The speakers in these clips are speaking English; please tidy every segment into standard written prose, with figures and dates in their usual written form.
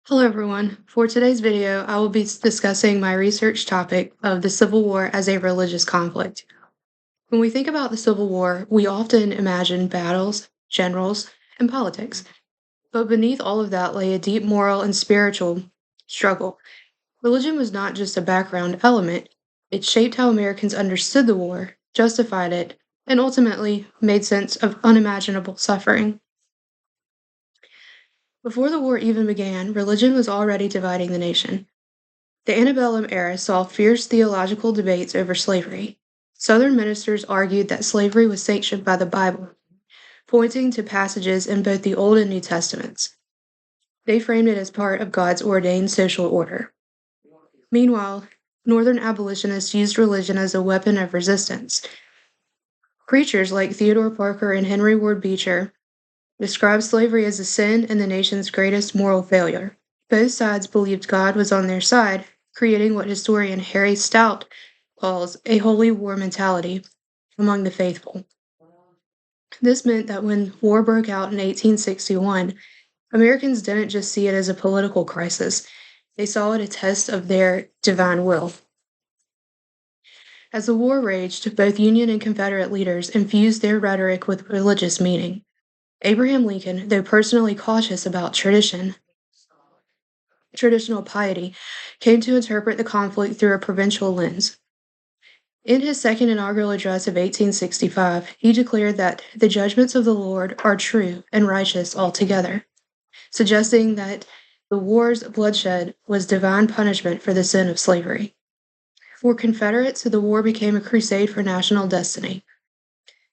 Hello, everyone. For today's video, I will be discussing my research topic of the Civil War as a religious conflict. When we think about the Civil War, we often imagine battles, generals, and politics. But beneath all of that lay a deep moral and spiritual struggle. Religion was not just a background element, it shaped how Americans understood the war, justified it, and ultimately made sense of unimaginable suffering. Before the war even began, religion was already dividing the nation. The antebellum era saw fierce theological debates over slavery. Southern ministers argued that slavery was sanctioned by the Bible, pointing to passages in both the Old and New Testaments. They framed it as part of God's ordained social order. Meanwhile, Northern abolitionists used religion as a weapon of resistance. Preachers like Theodore Parker and Henry Ward Beecher described slavery as a sin and the nation's greatest moral failure. Both sides believed God was on their side, creating what historian Harry Stout calls a holy war mentality among the faithful. This meant that when war broke out in 1861, Americans didn't just see it as a political crisis, they saw it a test of their divine will. As the war raged, both Union and Confederate leaders infused their rhetoric with religious meaning. Abraham Lincoln, though personally cautious about traditional piety, came to interpret the conflict through a provincial lens. In his second inaugural address of 1865, he declared that the judgments of the Lord are true and righteous altogether, suggesting that the war's bloodshed was divine punishment for the sin of slavery. For Confederates, the war became a crusade for national destiny.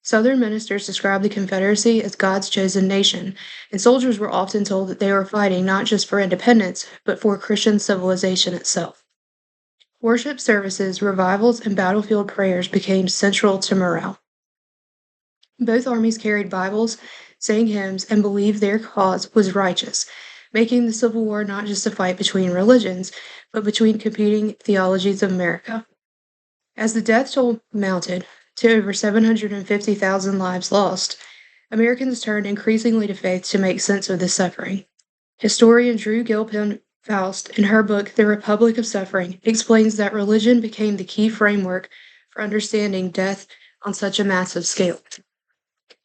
Southern ministers described the Confederacy as God's chosen nation, and soldiers were often told that they were fighting not just for independence, but for Christian civilization itself. Worship services, revivals, and battlefield prayers became central to morale. Both armies carried Bibles, sang hymns, and believed their cause was righteous, making the Civil War not just a fight between religions, but between competing theologies of America. As the death toll mounted to over 750,000 lives lost, Americans turned increasingly to faith to make sense of this suffering. Historian Drew Gilpin Faust, in her book The Republic of Suffering, explains that religion became the key framework for understanding death on such a massive scale.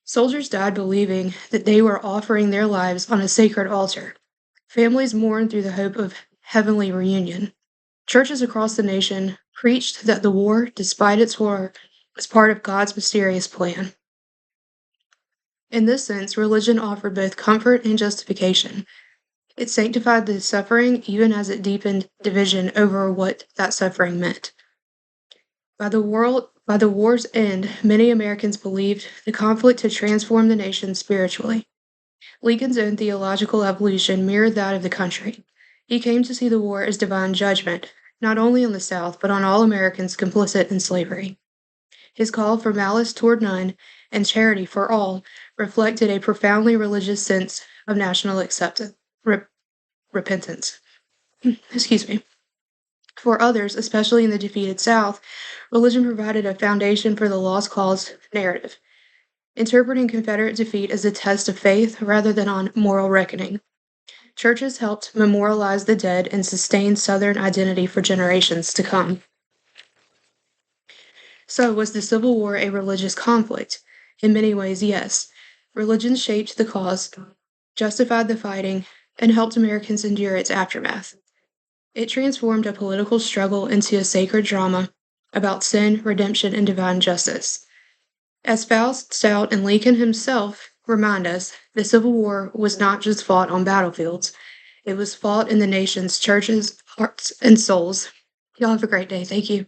Soldiers died believing that they were offering their lives on a sacred altar. Families mourned through the hope of heavenly reunion. Churches across the nation preached that the war, despite its horror, was part of God's mysterious plan. In this sense, religion offered both comfort and justification. It sanctified the suffering even as it deepened division over what that suffering meant. By the war's end, many Americans believed the conflict had transformed the nation spiritually. Lincoln's own theological evolution mirrored that of the country. He came to see the war as divine judgment, not only on the South, but on all Americans complicit in slavery. His call for malice toward none and charity for all reflected a profoundly religious sense of national acceptance, repentance. Excuse me. For others, especially in the defeated South, religion provided a foundation for the lost cause narrative, interpreting Confederate defeat as a test of faith rather than on moral reckoning. Churches helped memorialize the dead and sustain Southern identity for generations to come. So, was the Civil War a religious conflict? In many ways, yes. Religion shaped the cause, justified the fighting, and helped Americans endure its aftermath. It transformed a political struggle into a sacred drama about sin, redemption, and divine justice. As Faust, Stout, and Lincoln himself remind us, the Civil War was not just fought on battlefields, it was fought in the nation's churches, hearts, and souls. Y'all have a great day. Thank you.